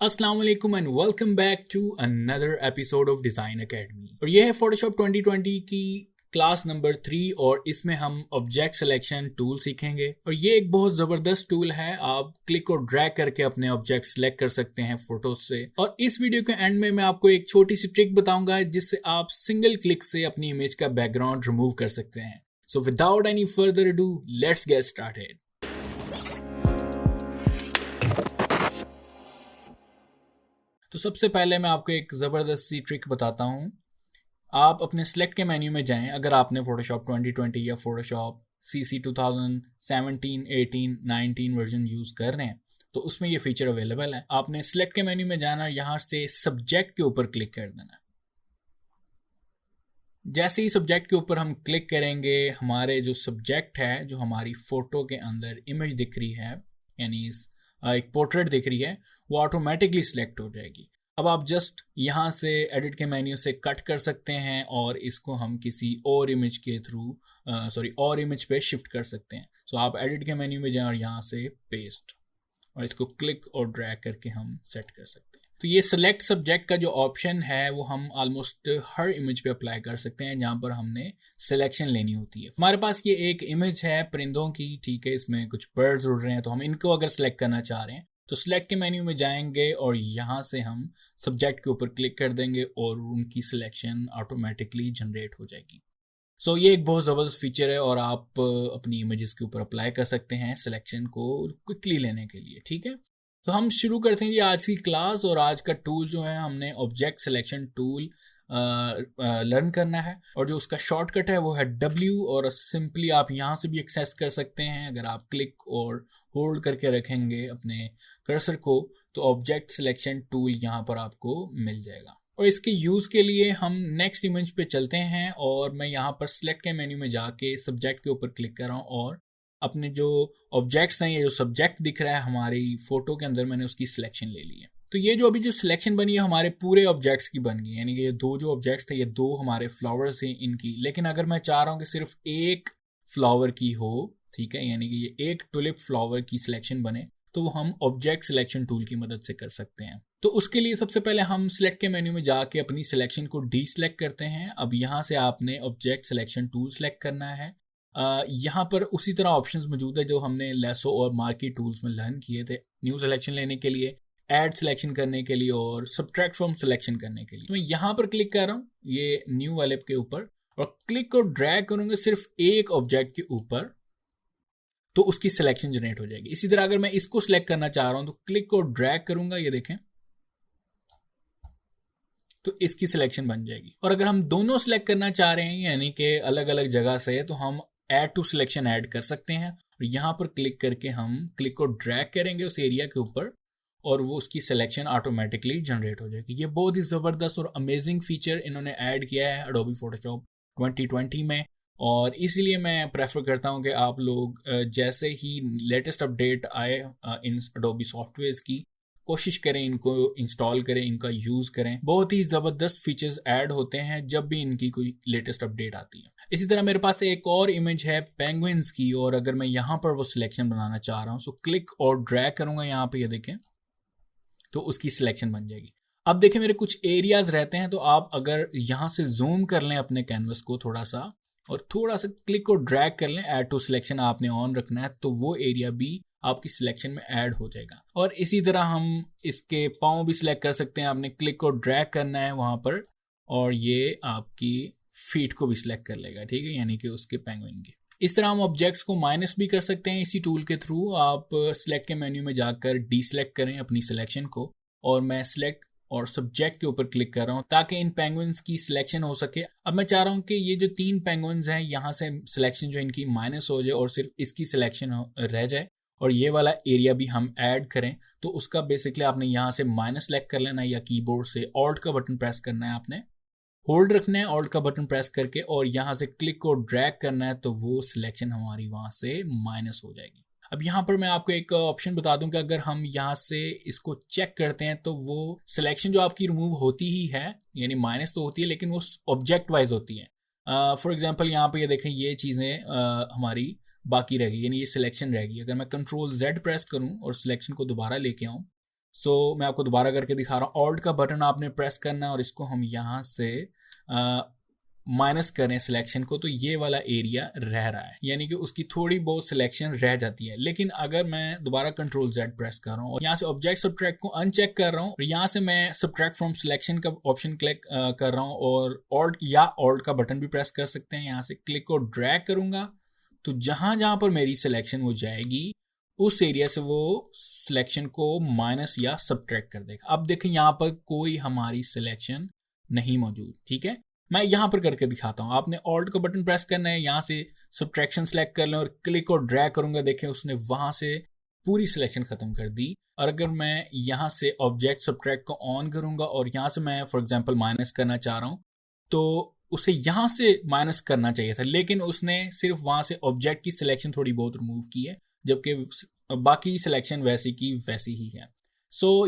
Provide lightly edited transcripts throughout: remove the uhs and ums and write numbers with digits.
अस्सलाम वालेकुम and welcome back to another episode of Design Academy. और ये है फोटोशॉप 2020 की क्लास नंबर 3 और इसमें हम ऑब्जेक्ट सिलेक्शन टूल सीखेंगे। और ये एक बहुत ज़बरदस्त टूल है, आप क्लिक और ड्रैग करके अपने ऑब्जेक्ट सिलेक्ट कर सकते हैं फोटोज से। और इस वीडियो के एंड में मैं आपको एक छोटी सी ट्रिक बताऊंगा जिससे आप सिंगल क्लिक से अपनी इमेज का बैकग्राउंड रिमूव कर सकते हैं। So without any further ado let's get started. तो सबसे पहले मैं आपको एक ज़बरदस्त सी ट्रिक बताता हूँ। आप अपने सेलेक्ट के मेन्यू में जाएं। अगर आपने फोटोशॉप 2020 या फोटोशॉप CC 2017, 18, 19 वर्जन यूज़ कर रहे हैं तो उसमें ये फीचर अवेलेबल है। आपने सेलेक्ट के मेन्यू में जाना, यहाँ से सब्जेक्ट के ऊपर क्लिक कर देना। जैसे ही सब्जेक्ट के ऊपर हम क्लिक करेंगे, हमारे जो सब्जेक्ट है, जो हमारी फ़ोटो के अंदर इमेज दिख रही है, यानी एक पोर्ट्रेट दिख रही है, वो ऑटोमेटिकली सिलेक्ट हो जाएगी। अब आप जस्ट यहाँ से एडिट के मेन्यू से कट कर सकते हैं और इसको हम किसी और इमेज के थ्रू और इमेज पे शिफ्ट कर सकते हैं। सो आप एडिट के मेन्यू में जाएं और यहाँ से पेस्ट और इसको क्लिक और ड्रैग करके हम सेट कर सकते हैं। तो ये सेलेक्ट सब्जेक्ट का जो ऑप्शन है वो हम ऑलमोस्ट हर इमेज पे अप्लाई कर सकते हैं जहाँ पर हमने सिलेक्शन लेनी होती है। हमारे पास ये एक इमेज है परिंदों की, ठीक है, इसमें कुछ बर्ड्स उड़ रहे हैं, तो हम इनको अगर सेलेक्ट करना चाह रहे हैं तो सिलेक्ट के मेन्यू में जाएंगे और यहाँ से हम सब्जेक्ट के ऊपर क्लिक कर देंगे और उनकी सिलेक्शन ऑटोमेटिकली जनरेट हो जाएगी। सो ये एक बहुत ज़बरदस्त फीचर है और आप अपनी इमेजेस के ऊपर अप्लाई कर सकते हैं सिलेक्शन को क्विकली लेने के लिए, ठीक है। तो हम शुरू करते हैं जी आज की क्लास। और आज का टूल जो है, हमने ऑब्जेक्ट सिलेक्शन टूल लर्न करना है और जो उसका शॉर्टकट है वो है W। और सिंपली आप यहाँ से भी एक्सेस कर सकते हैं। अगर आप क्लिक और होल्ड करके रखेंगे अपने कर्सर को तो ऑब्जेक्ट सिलेक्शन टूल यहाँ पर आपको मिल जाएगा। और इसके यूज़ के लिए हम नेक्स्ट इमेज पे चलते हैं और मैं यहाँ पर सिलेक्ट के मेन्यू में जाके सब्जेक्ट के ऊपर क्लिक कर रहा हूँ और अपने जो ऑब्जेक्ट्स हैं, ये जो सब्जेक्ट दिख रहा है हमारी फोटो के अंदर, मैंने उसकी सिलेक्शन ले ली है। तो ये जो अभी जो सिलेक्शन बनी है हमारे पूरे ऑब्जेक्ट्स की बन गई, यानी कि ये दो जो ऑब्जेक्ट्स थे, ये दो हमारे फ्लावर्स हैं इनकी। लेकिन अगर मैं चाह रहा हूँ कि सिर्फ एक फ्लावर की हो, ठीक है, यानी कि ये एक टुलिप फ्लावर की सिलेक्शन बने, तो वो हम ऑब्जेक्ट सिलेक्शन टूल की मदद से कर सकते हैं। तो उसके लिए सबसे पहले हम सिलेक्ट के मेन्यू में जाके अपनी सिलेक्शन को डी सिलेक्ट करते हैं। अब यहाँ से आपने ऑब्जेक्ट सिलेक्शन टूल सेलेक्ट करना है। यहाँ पर उसी तरह ऑप्शंस मौजूद है जो हमने लेसो और मार्की टूल्स में लर्न किए थे, न्यू सिलेक्शन लेने के लिए, ऐड सिलेक्शन करने के लिए और सब्ट्रैक्ट फ्रॉम सिलेक्शन करने के लिए। तो मैं यहाँ पर क्लिक कर रहा हूँ ये न्यू वाले के ऊपर और क्लिक और ड्रैग करूँगा सिर्फ एक ऑब्जेक्ट के ऊपर, तो उसकी सिलेक्शन जनरेट हो जाएगी। इसी तरह अगर मैं इसको सिलेक्ट करना चाह रहा हूँ तो क्लिक और ड्रैग करूँगा, ये देखें, तो इसकी सिलेक्शन बन जाएगी। और अगर हम दोनों सिलेक्ट करना चाह रहे हैं यानी कि अलग अलग जगह से, तो हम ऐड टू सिलेक्शन ऐड कर सकते हैं और यहाँ पर क्लिक करके हम क्लिक को ड्रैग करेंगे उस एरिया के ऊपर और वो उसकी सिलेक्शन ऑटोमेटिकली जनरेट हो जाएगी। ये बहुत ही ज़बरदस्त और अमेजिंग फीचर इन्होंने ऐड किया है एडोबी फोटोशॉप 2020 में। और इसीलिए मैं प्रेफर करता हूँ कि आप लोग जैसे ही लेटेस्ट अपडेट आए इन एडोबी सॉफ्टवेयर्स की, कोशिश करें इनको इंस्टॉल करें, इनका यूज़ करें। बहुत ही ज़बरदस्त फीचर्स ऐड होते हैं जब भी इनकी कोई लेटेस्ट अपडेट आती है। इसी तरह मेरे पास एक और इमेज है पेंगुइन्स की और अगर मैं यहाँ पर वो सिलेक्शन बनाना चाह रहा हूँ सो क्लिक और ड्रैग करूँगा यहाँ पे, ये देखें, तो उसकी सिलेक्शन बन जाएगी। अब देखें मेरे कुछ एरियाज रहते हैं, तो आप अगर यहाँ से जूम कर लें अपने कैनवस को थोड़ा सा और थोड़ा सा क्लिक और ड्रैग कर लें, ऐड टू सिलेक्शन आपने ऑन रखना है, तो वो एरिया भी आपकी सिलेक्शन में ऐड हो जाएगा। और इसी तरह हम इसके पाँव भी सिलेक्ट कर सकते हैं। आपने क्लिक और ड्रैग करना है वहाँ पर और ये आपकी फीट को भी सिलेक्ट कर लेगा, ठीक है, यानी कि उसके पेंगुइन के। इस तरह हम ऑब्जेक्ट्स को माइनस भी कर सकते हैं इसी टूल के थ्रू। आप सिलेक्ट के मेन्यू में जाकर डी सिलेक्ट करें अपनी सिलेक्शन को और मैं सिलेक्ट और सब्जेक्ट के ऊपर क्लिक कर रहा हूँ ताकि इन पेंगुइन्स की सिलेक्शन हो सके। अब मैं चाह रहा हूँ कि ये जो 3 पेंगुइन्स हैं यहाँ से सिलेक्शन जो इनकी माइनस हो जाए और सिर्फ इसकी सिलेक्शन रह जाए और ये वाला एरिया भी हम ऐड करें। तो उसका बेसिकली आपने यहाँ से माइनस सेलेक्ट कर लेना है या कीबोर्ड से ऑल्ट का बटन प्रेस करना है, आपने होल्ड रखना है ऑल्ट का बटन प्रेस करके और यहाँ से क्लिक और ड्रैग करना है, तो वो सिलेक्शन हमारी वहाँ से माइनस हो जाएगी। अब यहाँ पर मैं आपको एक ऑप्शन बता दूं कि अगर हम यहाँ से इसको चेक करते हैं तो वो सिलेक्शन जो आपकी रिमूव होती ही है, यानी माइनस तो होती है लेकिन वो ऑब्जेक्ट वाइज होती है। फॉर एग्जांपल यहाँ पे ये देखें, ये चीज़ें हमारी बाकी रह गई, यानी ये सिलेक्शन रह गई। अगर मैं Ctrl Z प्रेस करूँ और सिलेक्शन को दोबारा लेके आऊँ मैं आपको दोबारा करके दिखा रहा हूँ। ऑल्ट का बटन आपने प्रेस करना है और इसको हम यहाँ से माइनस करें सिलेक्शन को, तो ये वाला एरिया रह रहा है, यानी कि उसकी थोड़ी बहुत सिलेक्शन रह जाती है। लेकिन अगर मैं दोबारा कंट्रोल जेड प्रेस कर रहा हूँ और यहाँ से ऑब्जेक्ट सब्ट्रैक्ट को अनचेक कर रहा हूँ और यहाँ से मैं सब्ट्रैक्ट फ्रॉम सिलेक्शन का ऑप्शन क्लिक कर रहा हूँ और ऑल्ट का बटन भी प्रेस कर सकते हैं। यहाँ से क्लिक को ड्रैग करूंगा तो जहां जहां पर मेरी सिलेक्शन हो जाएगी उस एरिया से वो सिलेक्शन को माइनस या सब्ट्रैक्ट कर देगा। अब देखें यहाँ पर कोई हमारी सिलेक्शन नहीं मौजूद। ठीक है, मैं यहाँ पर करके दिखाता हूँ। आपने ऑल्ट का बटन प्रेस करना है, यहाँ से सब्ट्रैक्शन सेलेक्ट कर लें और क्लिक और ड्रैग करूंगा, देखें उसने वहां से पूरी सिलेक्शन खत्म कर दी। और अगर मैं यहाँ से ऑब्जेक्ट सब्ट्रैक्ट को ऑन करूंगा और यहाँ से मैं फॉर एग्जांपल माइनस करना चाह रहा हूँ, तो उसे यहाँ से माइनस करना चाहिए था, लेकिन उसने सिर्फ वहां से ऑब्जेक्ट की सिलेक्शन थोड़ी बहुत रिमूव की है, जबकि बाकी सिलेक्शन वैसी की वैसी ही है।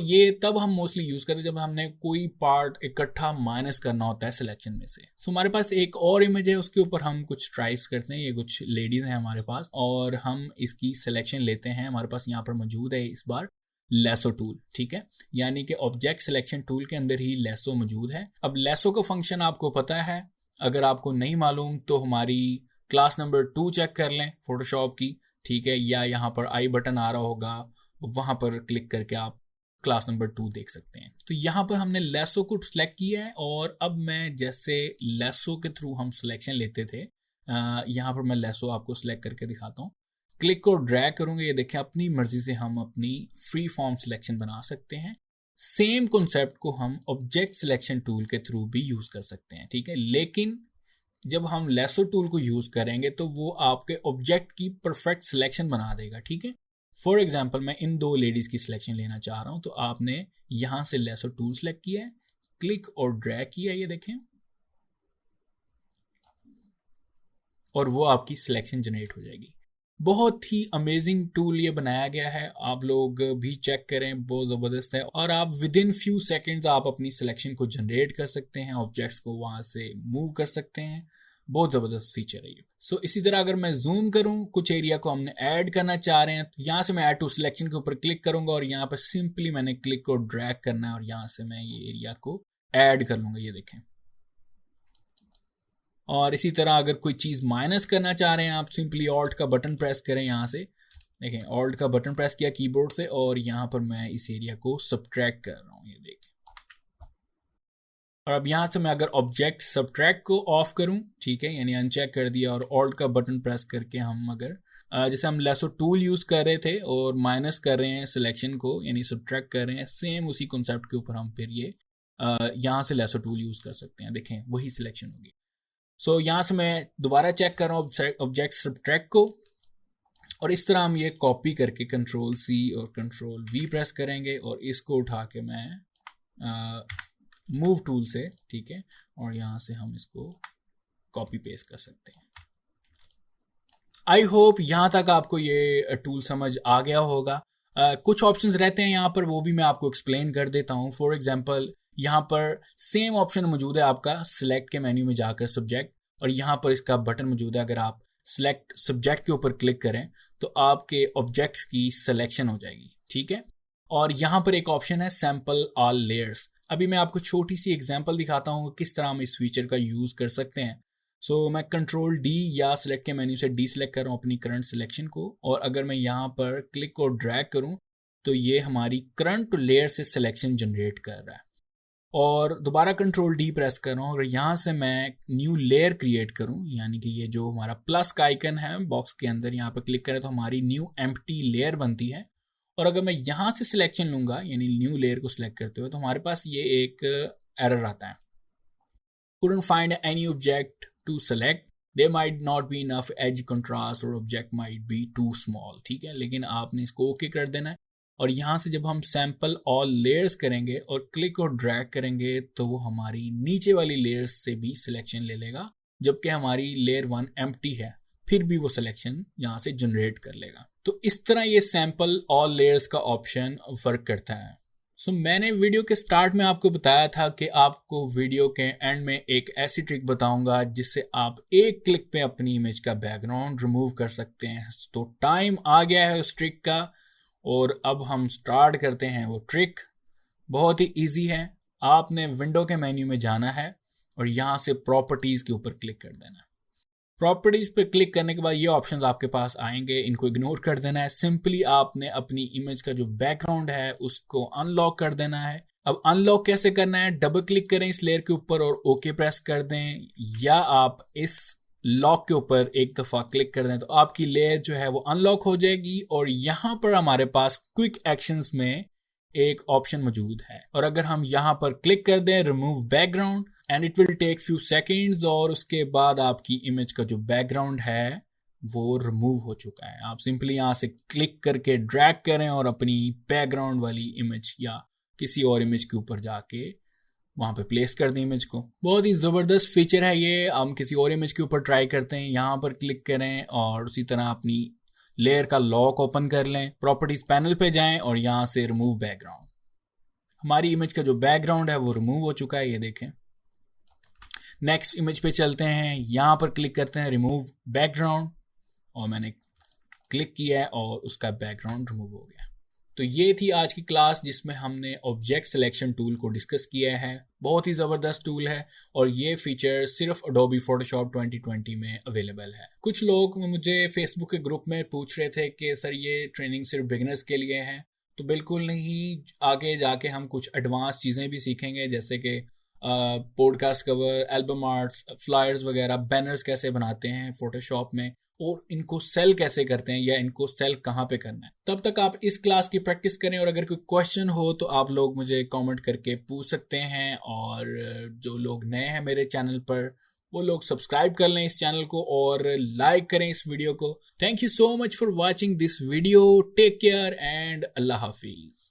ये तब हम मोस्टली यूज करते हैं जब हमने कोई पार्ट इकट्ठा माइनस करना होता है सिलेक्शन में से। हमारे पास एक और इमेज है, उसके ऊपर हम कुछ ट्राइज करते हैं। ये कुछ लेडीज हैं हमारे पास और हम इसकी सिलेक्शन लेते हैं। हमारे पास यहाँ पर मौजूद है इस बार लेसो टूल। ठीक है, यानी कि ऑब्जेक्ट सिलेक्शन टूल के अंदर ही लेसो मौजूद है। अब लेसो का फंक्शन आपको पता है, अगर आपको नहीं मालूम तो हमारी क्लास नंबर 2 चेक कर लें फोटोशॉप की। ठीक है, या यहाँ पर आई बटन आ रहा होगा, वहां पर क्लिक करके आप क्लास नंबर 2 देख सकते हैं। तो यहाँ पर हमने लेसो को सिलेक्ट किया है और अब मैं जैसे लेसो के थ्रू हम सिलेक्शन लेते थे, यहाँ पर मैं लेसो आपको सिलेक्ट करके दिखाता हूँ। क्लिक को ड्रैग करूंगा, ये देखें अपनी मर्जी से हम अपनी फ्री फॉर्म सिलेक्शन बना सकते हैं। सेम कॉन्सेप्ट को हम ऑब्जेक्ट सिलेक्शन टूल के थ्रू भी यूज कर सकते हैं। ठीक है, लेकिन जब हम लेसो टूल को यूज करेंगे तो वो आपके ऑब्जेक्ट की परफेक्ट सिलेक्शन बना देगा। ठीक है, फॉर एग्जाम्पल मैं इन 2 लेडीज की सिलेक्शन लेना चाह रहा हूं, तो आपने यहां से लेसो टूल सेलेक्ट किया है, क्लिक और ड्रैग किया, ये देखें, और वो आपकी सिलेक्शन जनरेट हो जाएगी। बहुत ही अमेजिंग टूल ये बनाया गया है, आप लोग भी चेक करें, बहुत ज़बरदस्त है। और आप विद इन फ्यू सेकेंड्स आप अपनी सिलेक्शन को जनरेट कर सकते हैं, ऑब्जेक्ट्स को वहां से मूव कर सकते हैं। बहुत ज़बरदस्त फीचर है ये। इसी तरह अगर मैं जूम करूं, कुछ एरिया को हमने ऐड करना चाह रहे हैं, तो यहाँ से मैं ऐड टू सिलेक्शन के ऊपर क्लिक करूंगा और यहाँ पर सिंपली मैंने क्लिक को ड्रैग करना है और यहाँ से मैं ये एरिया को ऐड कर लूंगा, ये देखें। और इसी तरह अगर कोई चीज़ माइनस करना चाह रहे हैं, आप सिंपली ऑल्ट का बटन प्रेस करें, यहाँ से देखें ऑल्ट का बटन प्रेस किया कीबोर्ड से और यहाँ पर मैं इस एरिया को सब्ट्रैक्ट कर रहा हूँ, ये देखें। और अब यहाँ से मैं अगर ऑब्जेक्ट सब्ट्रैक्ट को ऑफ करूँ, ठीक है, यानी अनचेक कर दिया और ऑल्ट का बटन प्रेस करके हम अगर जैसे हम लेसो टूल यूज़ कर रहे थे और माइनस कर रहे हैं सिलेक्शन को, यानी सब्ट्रैक्ट कर रहे हैं, सेम उसी कॉन्सेप्ट के ऊपर हम फिर ये यहाँ से लेसो टूल यूज़ कर सकते हैं। देखें वही सिलेक्शन होगी। यहाँ से मैं दोबारा चेक कर रहा हूँ ऑब्जेक्ट सब्ट्रैक्ट को और इस तरह हम ये कॉपी करके कंट्रोल C और कंट्रोल V प्रेस करेंगे और इसको उठा के मैं मूव टूल से, ठीक है, और यहाँ से हम इसको कॉपी पेस्ट कर सकते हैं। आई होप यहाँ तक आपको ये टूल समझ आ गया होगा। कुछ ऑप्शंस रहते हैं यहाँ पर, वो भी मैं आपको एक्सप्लेन कर देता हूँ। फॉर एग्जांपल यहाँ पर सेम ऑप्शन मौजूद है आपका सिलेक्ट के मेन्यू में जाकर सब्जेक्ट, और यहाँ पर इसका बटन मौजूद है। अगर आप सिलेक्ट सब्जेक्ट के ऊपर क्लिक करें तो आपके ऑब्जेक्ट्स की सिलेक्शन हो जाएगी। ठीक है, और यहाँ पर एक ऑप्शन है सैम्पल ऑल लेयर्स। अभी मैं आपको छोटी सी एग्जांपल दिखाता हूँ किस तरह हम इस फीचर का यूज़ कर सकते हैं। मैं कंट्रोल D या सिलेक्ट के मेन्यू से D सिलेक्ट कर रहा हूँ अपनी करंट सिलेक्शन को, और अगर मैं यहाँ पर क्लिक और ड्रैग करूँ तो ये हमारी करंट लेयर से सिलेक्शन जनरेट कर रहा है। और दोबारा कंट्रोल D प्रेस कर रहा हूँ, अगर यहाँ से मैं न्यू लेयर क्रिएट करूँ, यानी कि ये जो हमारा प्लस का आइकन है बॉक्स के अंदर, यहाँ पर क्लिक करें तो हमारी न्यू एम्प्टी लेयर बनती है। और अगर मैं यहाँ से सिलेक्शन लूँगा, यानी न्यू लेयर को सिलेक्ट करते हुए, तो हमारे पास ये एक एरर आता है, couldn't find any object to select, there might not be enough edge contrast or object might be too small। ठीक है, लेकिन आपने इसको ओके कर देना है। और यहाँ से जब हम सैम्पल ऑल लेयर्स करेंगे और क्लिक और ड्रैग करेंगे तो वो हमारी नीचे वाली लेयर्स से भी सिलेक्शन ले लेगा, जबकि हमारी लेयर 1 एम्प्टी है, फिर भी वो सिलेक्शन यहाँ से जनरेट कर लेगा। तो इस तरह ये सैम्पल ऑल लेयर्स का ऑप्शन वर्क करता है। मैंने वीडियो के स्टार्ट में आपको बताया था कि आपको वीडियो के एंड में एक ऐसी ट्रिक बताऊंगा जिससे आप एक क्लिक पे अपनी इमेज का बैकग्राउंड रिमूव कर सकते हैं। तो टाइम आ गया है उस ट्रिक का, और अब हम स्टार्ट करते हैं वो ट्रिक। बहुत ही इजी है। आपने विंडो के मेन्यू में जाना है और यहाँ से प्रॉपर्टीज़ के ऊपर क्लिक कर देना है। प्रॉपर्टीज़ पे क्लिक करने के बाद ये ऑप्शंस आपके पास आएंगे, इनको इग्नोर कर देना है। सिंपली आपने अपनी इमेज का जो बैकग्राउंड है उसको अनलॉक कर देना है। अब अनलॉक कैसे करना है, डबल क्लिक करें इस लेयर के ऊपर और ओके प्रेस कर दें, या आप इस लॉक के ऊपर एक दफ़ा क्लिक कर दें तो आपकी लेयर जो है वो अनलॉक हो जाएगी। और यहाँ पर हमारे पास क्विक एक्शंस में एक ऑप्शन मौजूद है, और अगर हम यहाँ पर क्लिक कर दें remove background, and it will take few seconds, और उसके बाद आपकी इमेज का जो बैकग्राउंड है वो रिमूव हो चुका है। आप सिंपली यहाँ से क्लिक करके ड्रैग करें और अपनी बैकग्राउंड वाली इमेज या किसी और इमेज के ऊपर जाके वहाँ पे प्लेस कर दें इमेज को। बहुत ही ज़बरदस्त फीचर है ये। हम किसी और इमेज के ऊपर ट्राई करते हैं, यहाँ पर क्लिक करें और उसी तरह अपनी लेयर का लॉक ओपन कर लें, प्रॉपर्टीज पैनल पे जाएं और यहाँ से रिमूव बैकग्राउंड। हमारी इमेज का जो बैकग्राउंड है वो रिमूव हो चुका है, ये देखें। नेक्स्ट इमेज पे चलते हैं, यहाँ पर क्लिक करते हैं रिमूव बैकग्राउंड, और मैंने क्लिक किया है और उसका बैकग्राउंड रिमूव हो गया। तो ये थी आज की क्लास जिसमें हमने ऑब्जेक्ट सिलेक्शन टूल को डिस्कस किया है। बहुत ही ज़बरदस्त टूल है और ये फीचर सिर्फ अडोबी फोटोशॉप 2020 में अवेलेबल है। कुछ लोग मुझे फेसबुक के ग्रुप में पूछ रहे थे कि सर ये ट्रेनिंग सिर्फ बिगिनर्स के लिए है, तो बिल्कुल नहीं। आगे जाके हम कुछ एडवांस चीज़ें भी सीखेंगे, जैसे कि podcast cover, album arts, flyers वगैरह, बैनर्स कैसे बनाते हैं फोटोशॉप में, और इनको सेल कैसे करते हैं या इनको सेल कहाँ पे करना है। तब तक आप इस क्लास की प्रैक्टिस करें, और अगर कोई क्वेश्चन हो तो आप लोग मुझे कमेंट करके पूछ सकते हैं। और जो लोग नए हैं मेरे चैनल पर वो लोग सब्सक्राइब कर लें इस चैनल को और लाइक करें इस वीडियो को। Thank you so much for watching this video. Take care and अल्लाह हाफिज़।